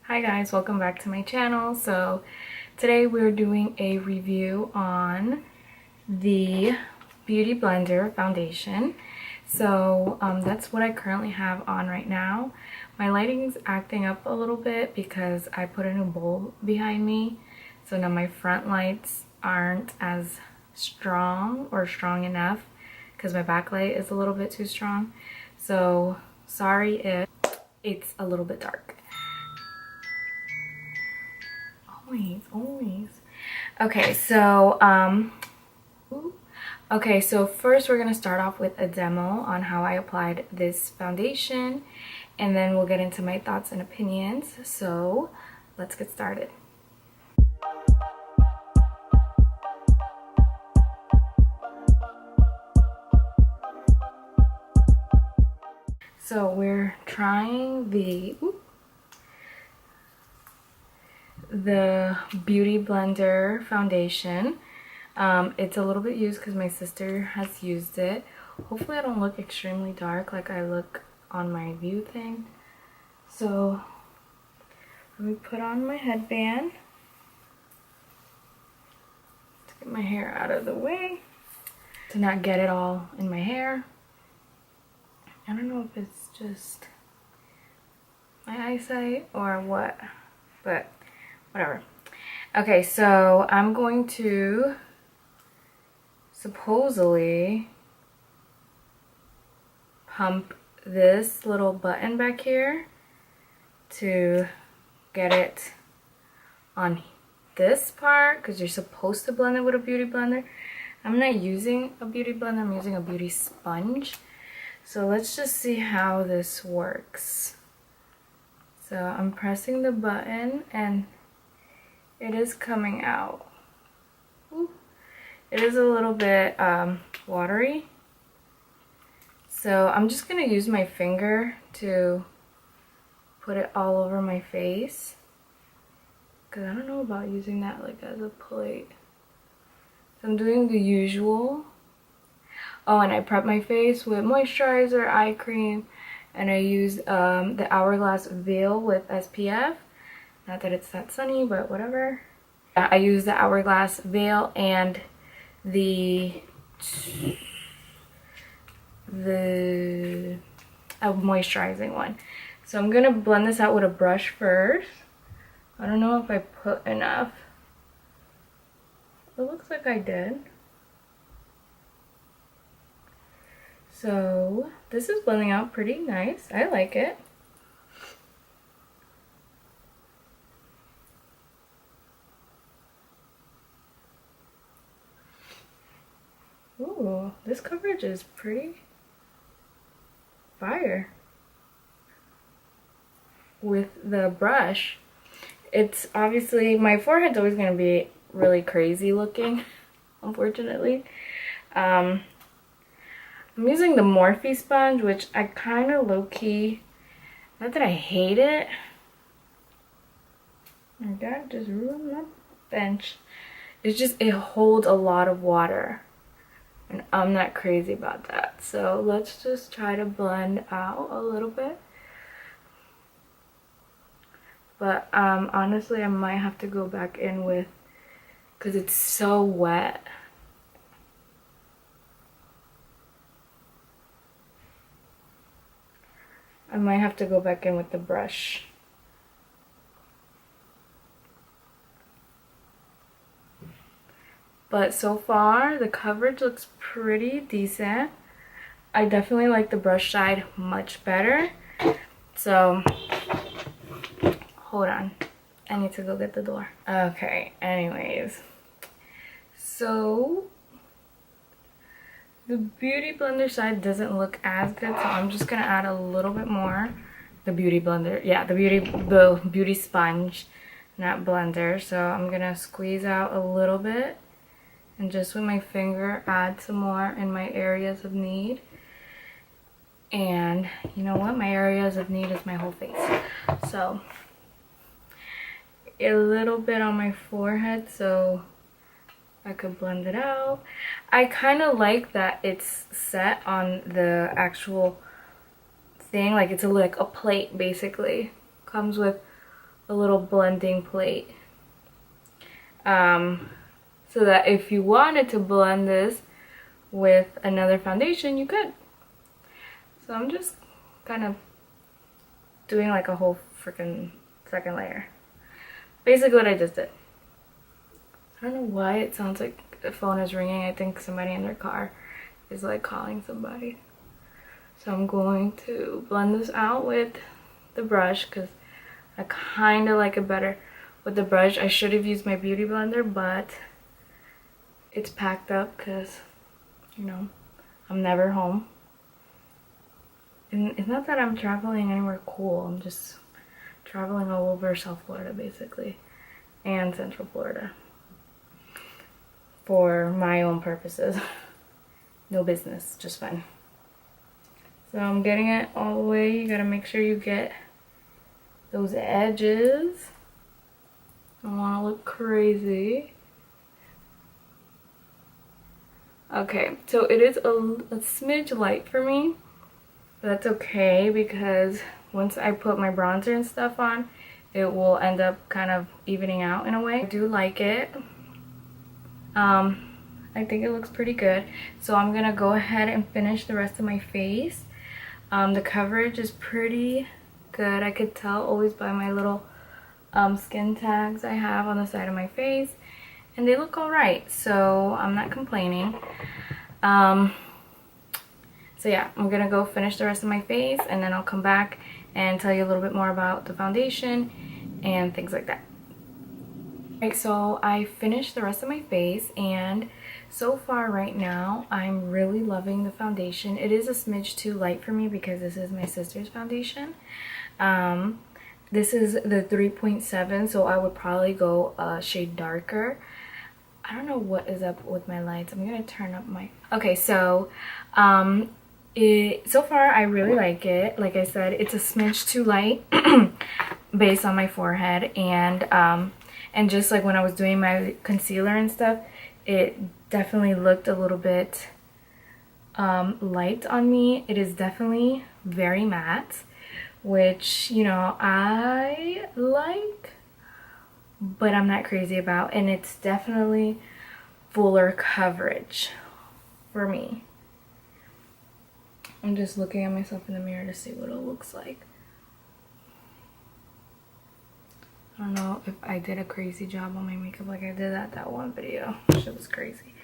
Hi guys, welcome back to my channel. So today we're doing a review on the Beauty Blender foundation. So that's what I currently have on right now. My lighting's acting up a little bit because I put a new bulb behind me. So now my front lights aren't as strong or strong enough because my backlight is a little bit too strong. So sorry if it's a little bit dark. Always. Okay, so first we're gonna start off with a demo on how I applied this foundation, and then we'll get into my thoughts and opinions. So let's get started. So we're trying the Beauty Blender foundation. It's a little bit used because my sister has used it. Hopefully I don't look extremely dark like I look on my view thing. So let me put on my headband to get my hair out of the way, to not get it all in my hair. I don't know if it's just my eyesight or what, but whatever. Okay, so I'm going to supposedly pump this little button back here to get it on this part, because you're supposed to blend it with a beauty blender. I'm not using a beauty blender, I'm using a beauty sponge. So let's just see how this works. So I'm pressing the button and it is coming out. Ooh. It is a little bit watery. So I'm just gonna use my finger to put it all over my face, because I don't know about using that like as a plate. So I'm doing the usual. Oh, and I prep my face with moisturizer, eye cream, and I use the Hourglass Veil with SPF. Not that it's that sunny, but whatever. I use the Hourglass Veil and the moisturizing one. So I'm gonna blend this out with a brush first. I don't know if I put enough. It looks like I did. So this is blending out pretty nice. I like it. Ooh, this coverage is pretty fire. With the brush, it's obviously, my forehead's always going to be really crazy looking, unfortunately. I'm using the Morphe sponge, which I kind of low-key, not that I hate it. My dad just ruined my bench. It's just, it holds a lot of water, and I'm not crazy about that. So let's just try to blend out a little bit. But honestly, I might have to go back in with, because it's so wet. I might have to go back in with the brush. But so far, the coverage looks pretty decent. I definitely like the brush side much better. So, hold on. I need to go get the door. Okay, anyways. So, the Beauty Blender side doesn't look as good, so I'm just gonna add a little bit more. The Beauty Blender, yeah, the beauty sponge, not blender. So I'm gonna squeeze out a little bit, and just with my finger add some more in my areas of need. And you know what? My areas of need is my whole face. So a little bit on my forehead so I could blend it out. I kind of like that it's set on the actual thing, like it's like a plate basically. Comes with a little blending plate. So that if you wanted to blend this with another foundation, you could. So I'm just kind of doing like a whole freaking second layer. Basically what I just did. I don't know why it sounds like the phone is ringing. I think somebody in their car is like calling somebody. So I'm going to blend this out with the brush because I kind of like it better with the brush. I should have used my beauty blender, but it's packed up because, you know, I'm never home. And it's not that I'm traveling anywhere cool. I'm just traveling all over South Florida basically and Central Florida for my own purposes. No business, just fun. So I'm getting it all the way. You gotta make sure you get those edges. I don't want to look crazy. Okay, so it is a smidge light for me, but that's okay because once I put my bronzer and stuff on, it will end up kind of evening out in a way. I do like it. I think it looks pretty good. So I'm gonna go ahead and finish the rest of my face. The coverage is pretty good. I could tell always by my little skin tags I have on the side of my face. And they look alright, so I'm not complaining. So yeah, I'm gonna go finish the rest of my face and then I'll come back and tell you a little bit more about the foundation and things like that. Alright, so I finished the rest of my face and so far right now I'm really loving the foundation. It is a smidge too light for me because this is my sister's foundation. This is the 3.7, so I would probably go a shade darker. I don't know what is up with my lights. I'm gonna turn up my... Okay, so so far I really like it. Like I said, it's a smidge too light based on my forehead, and just like when I was doing my concealer and stuff, it definitely looked a little bit light on me. It is definitely very matte, which, you know, I like, but I'm not crazy about, and it's definitely fuller coverage for me. I'm just looking at myself in the mirror to see what it looks like. I don't know if I did a crazy job on my makeup like I did that one video. Shit was crazy.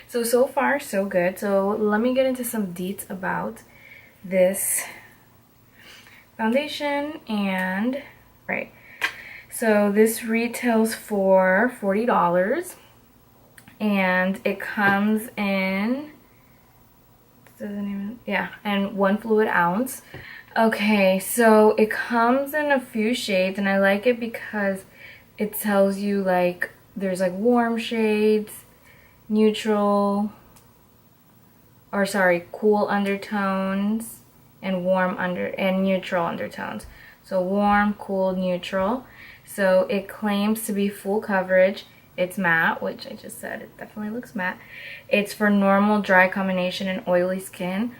So far so good. So let me get into some deets about this foundation. And right, so this retails for $40 and it comes in, doesn't even, yeah, and 1 fluid ounce. Okay, so it comes in a few shades and I like it because it tells you like there's like warm shades, neutral, or sorry, cool undertones, and neutral undertones. So warm, cool, neutral. So it claims to be full coverage. It's matte, which I just said it definitely looks matte. It's for normal, dry combination, and oily skin.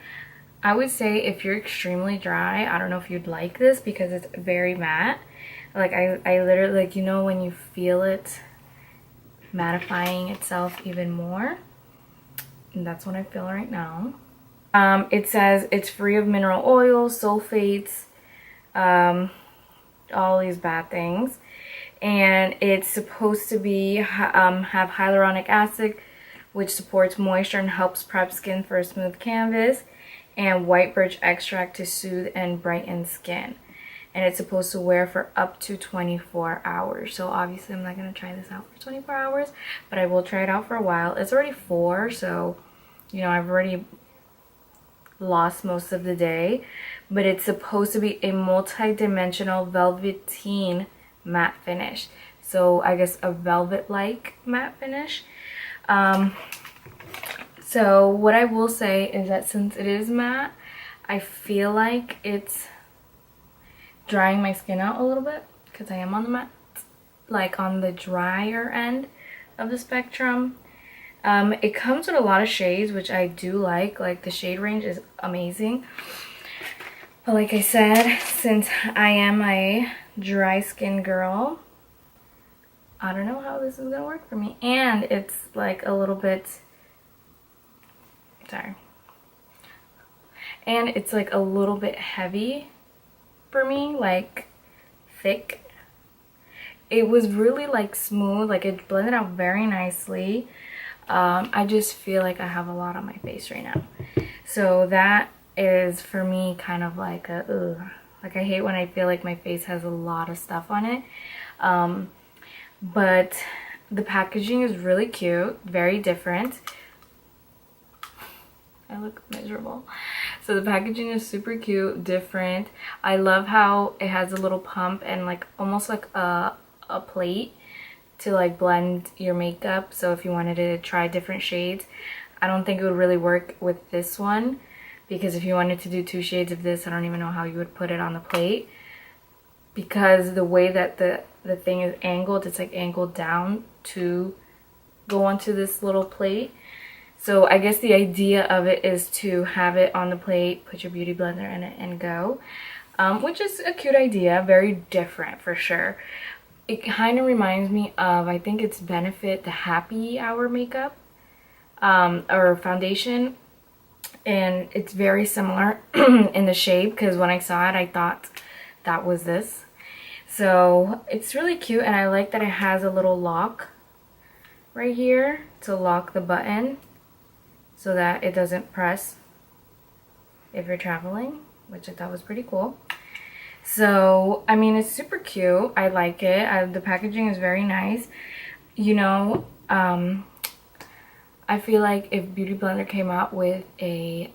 I would say if you're extremely dry, I don't know if you'd like this because it's very matte. Like I literally, like, you know when you feel it mattifying itself even more? And that's what I feel right now. It says it's free of mineral oils, sulfates, all these bad things. And it's supposed to be have hyaluronic acid, which supports moisture and helps prep skin for a smooth canvas, and white birch extract to soothe and brighten skin. And it's supposed to wear for up to 24 hours. So obviously I'm not going to try this out for 24 hours, but I will try it out for a while. It's already 4, so, you know, I've already lost most of the day. But it's supposed to be a multi-dimensional velvetine matte finish. So I guess a velvet-like matte finish. So what I will say is that since it is matte, I feel like it's drying my skin out a little bit because I am on the matte, like on the drier end of the spectrum. It comes with a lot of shades, which I do like the shade range is amazing. But like I said, since I am a dry skin girl. I don't know how this is gonna work for me. And it's like a little bit, sorry. And it's like a little bit heavy for me, like thick. It was really like smooth, like it blended out very nicely. I just feel like I have a lot on my face right now. So that is for me kind of like a, ugh. Like I hate when I feel like my face has a lot of stuff on it. But the packaging is really cute, very different. I look miserable. So the packaging is super cute, different. I love how it has a little pump and like almost like a plate to like blend your makeup. So if you wanted to try different shades, I don't think it would really work with this one, because if you wanted to do 2 shades of this, I don't even know how you would put it on the plate, because the way that the thing is angled, it's like angled down to go onto this little plate. So I guess the idea of it is to have it on the plate, put your beauty blender in it and go, which is a cute idea, very different for sure. It kind of reminds me of, I think it's Benefit, the Happy Hour makeup or foundation, and it's very similar in the shade, because when I saw it I thought that was this. So it's really cute, and I like that it has a little lock right here to lock the button so that it doesn't press if you're traveling, which I thought was pretty cool. So I mean, it's super cute. I like it. The packaging is very nice. You know, I feel like if Beauty Blender came out with a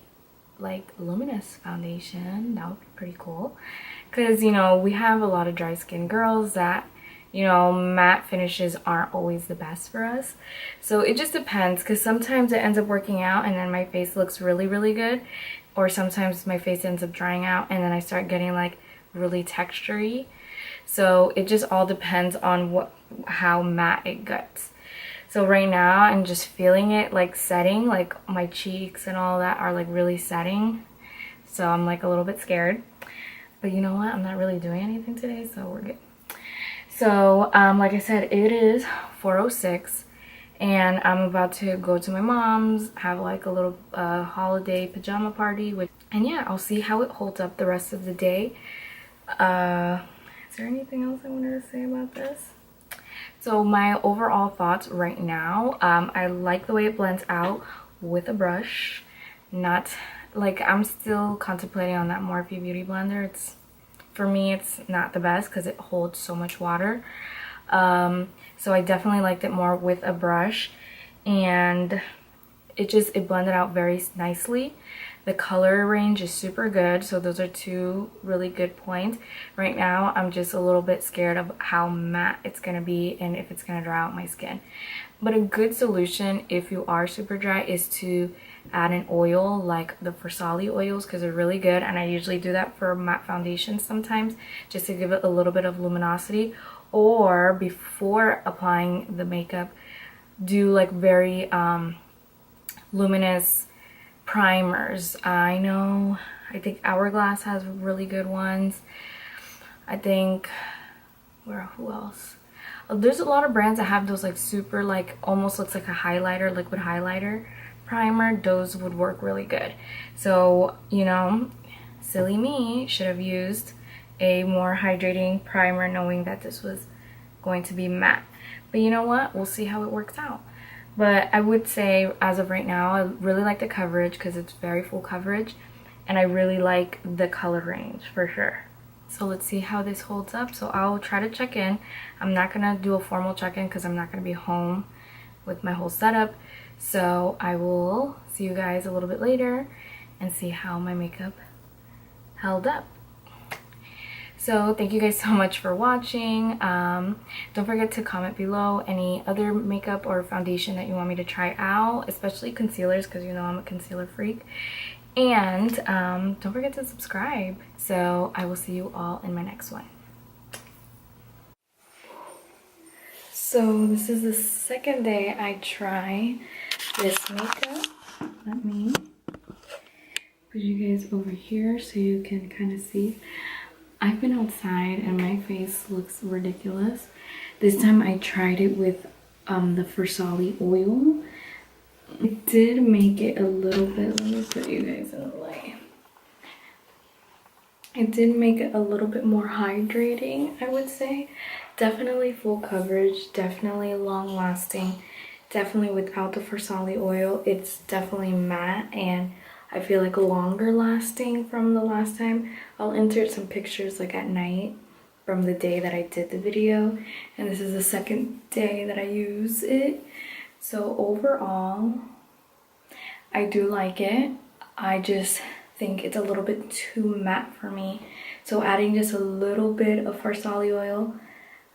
like luminous foundation, that would be pretty cool, because you know, we have a lot of dry skin girls that, you know, matte finishes aren't always the best for us. So it just depends, because sometimes it ends up working out and then my face looks really good, or sometimes my face ends up drying out and then I start getting like really textury. So it just all depends on how matte it gets. So right now I'm just feeling it like setting, like my cheeks and all that are like really setting. So I'm like a little bit scared. But you know what? I'm not really doing anything today, so we're good. So like I said, it is 4:06 and I'm about to go to my mom's, have like a little holiday pajama party and yeah, I'll see how it holds up the rest of the day. Is there anything else I wanted to say about this? So my overall thoughts right now, I like the way it blends out with a brush. Not like, I'm still contemplating on that Morphe Beauty Blender. It's, for me, it's not the best because it holds so much water. So I definitely liked it more with a brush, and it blended out very nicely. The color range is super good, so those are 2 really good points. Right now, I'm just a little bit scared of how matte it's gonna be and if it's gonna dry out my skin. But a good solution if you are super dry is to add an oil like the Versali oils, because they're really good, and I usually do that for matte foundations sometimes just to give it a little bit of luminosity. Or before applying the makeup, do like very luminous primers. I think Hourglass has really good ones. I think, who else? There's a lot of brands that have those like super, like almost looks like a highlighter, liquid highlighter primer. Those would work really good. So, you know, silly me should have used a more hydrating primer knowing that this was going to be matte. But you know what? We'll see how it works out. But I would say, as of right now, I really like the coverage because it's very full coverage. And I really like the color range for sure. So let's see how this holds up. So I'll try to check in. I'm not going to do a formal check-in because I'm not going to be home with my whole setup. So I will see you guys a little bit later and see how my makeup held up. So thank you guys so much for watching. Don't forget to comment below any other makeup or foundation that you want me to try out, especially concealers, because you know I'm a concealer freak. And don't forget to subscribe. So I will see you all in my next one. So this is the second day I try this makeup. Let me put you guys over here so you can kind of see. I've been outside and my face looks ridiculous. This time I tried it with the Versali oil. It did make it a little bit, let me put you guys in the light. It did make it a little bit more hydrating, I would say. Definitely full coverage, definitely long lasting. Definitely without the Versali oil, it's definitely matte and I feel like longer lasting from the last time. I'll insert some pictures like at night from the day that I did the video, and this is the second day that I use it. So overall, I do like it. I just think it's a little bit too matte for me. So adding just a little bit of Versali oil,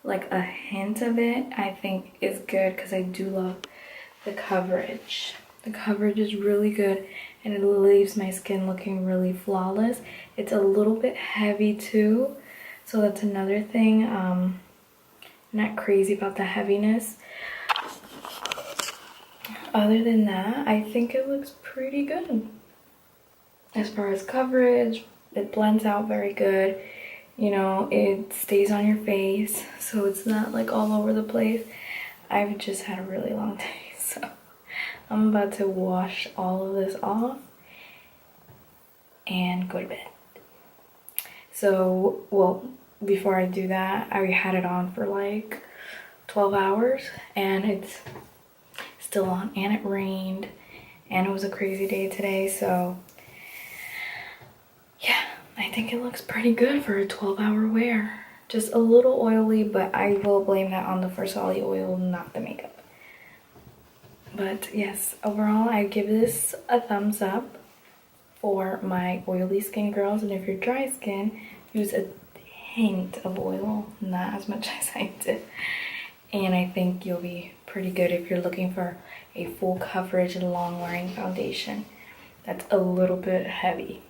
like a hint of it, I think is good because I do love the coverage. The coverage is really good and it leaves my skin looking really flawless. It's a little bit heavy too, so that's another thing. Not crazy about the heaviness. Other than that, I think it looks pretty good. As far as coverage, it blends out very good. You know, it stays on your face, so it's not like all over the place. I've just had a really long day, so I'm about to wash all of this off and go to bed. So, well, before I do that, I had it on for like 12 hours and it's still on, and it rained and it was a crazy day today, so yeah, I think it looks pretty good for a 12-hour wear. Just a little oily, but I will blame that on the Versali oil, not the makeup. But yes, overall I give this a thumbs up for my oily skin girls, and if you're dry skin, use a hint of oil, not as much as I did. And I think you'll be pretty good if you're looking for a full coverage and long wearing foundation that's a little bit heavy.